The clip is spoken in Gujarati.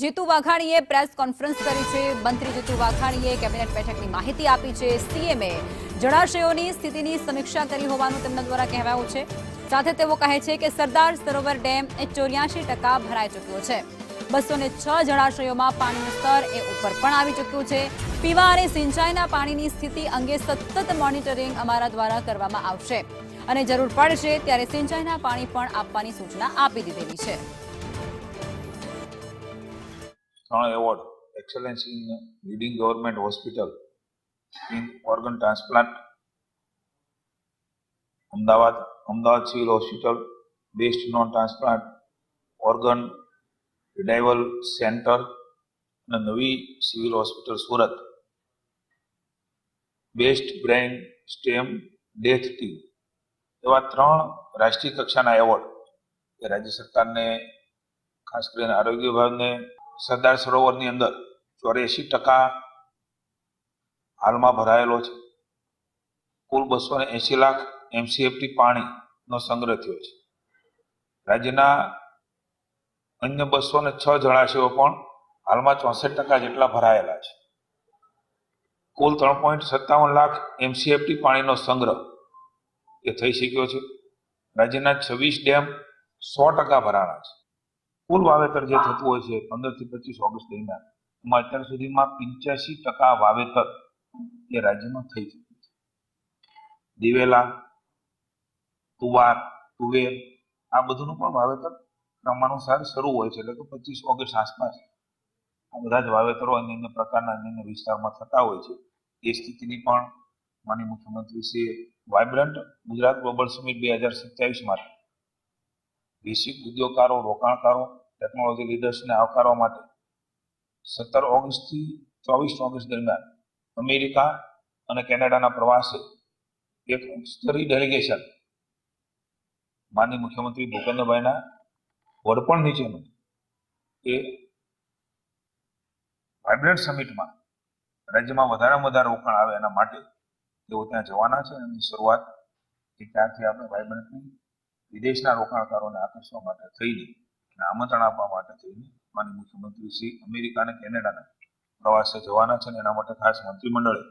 જીતુ વાઘાણીએ પ્રેસ કોન્ફરન્સ કરી છે। મંત્રી જીતુ વાઘાણીએ કેબિનેટ બેઠકની માહિતી આપી છે। સીએમએ જળાશયોની સ્થિતિની સમીક્ષા કરી હોવાનું તેમના દ્વારા કહેવાયું છે। સાથે તેઓ કહે છે કે સરદાર સરોવર ડેમ 84% ભરાઈ ચૂક્યો છે। 206 જળાશયોમાં પાણીનું સ્તર ઉપર પણ આવી ચૂક્યું છે। પીવા અને સિંચાઈના પાણીની સ્થિતિ અંગે સતત મોનિટરિંગ અમારા દ્વારા કરવામાં આવશે અને જરૂર પડશે ત્યારે સિંચાઈના પાણી પણ આપવાની સૂચના આપી દીધેલી છે। award excellence in leading government hospital in organ transplant Ahmedabad civil hospital best non transplant organ retrieval center અને નવી civil hospital Surat best brain stem death team એવા 3 રાષ્ટ્રીય કક્ષાના એવોર્ડ એ રાજ્ય સરકારને ખાસ કરીને આરોગ્ય વિભાગને સરદાર સરોવરની અંદર 84% હાલમાં ભરાયેલો છે। કુલ 280 લાખ MCFT પાણીનો સંગ્રહ થયો છે। રાજ્યના અન્ય 206 જળાશયો પણ હાલમાં 64% જેટલા ભરાયેલા છે। કુલ 3.57 લાખ MCFT પાણીનો સંગ્રહ એ થઈ શક્યો છે। રાજ્યના 26 ડેમ 100% ભરાણા છે। કુલ વાવેતર જે થતું હોય છે 15 થી 25 ઓગસ્ટ દરમિયાન એમાં અત્યાર સુધીમાં 85% વાવેતર એ રાજ્યમાં થઈ ચૂક્યું છે। દિવેલા, તુવેર આ બધુંનું પણ વાવેતર ક્રમાનુસાર શરૂ હોય છે, એટલે કે 25 ઓગસ્ટ આસપાસ આ બધા જ વાવેતરો અન્ય પ્રકારના અન્ય વિસ્તારમાં થતા હોય છે। એ સ્થિતિની પણ માનનીય મુખ્યમંત્રી Shri vibrant Gujarat global summit 2027 માટે વૈશ્વિક ઉદ્યોગકારો, રોકાણકારો, ટેકનોલોજી લીડર્સને આવકારવા માટે 17 ઓગસ્ટ થી 24 ઓગસ્ટ દરમિયાન અમેરિકા અને કેનેડાના પ્રવાસે એક સ્તરીય ડેલિગેશન માનનીય મુખ્યમંત્રી ભૂપેન્દ્રભાઈના વડપણ નીચેનું એ વાઇબ્રન્ટ સમિટમાં રાજ્યમાં વધારેમાં વધારે રોકાણ આવે એના માટે તેઓ ત્યાં જવાના છે। એની શરૂઆત ત્યારથી આપણે વાઇબ્રન્ટની વિદેશના રોકાણકારોને આકર્ષવા માટે થઈને આમંત્રણ આપવા માટે થઈને માનનીય મુખ્યમંત્રી શ્રી અમેરિકા અને કેનેડાના પ્રવાસે જવાના છે અને એના માટે ખાસ મંત્રીમંડળે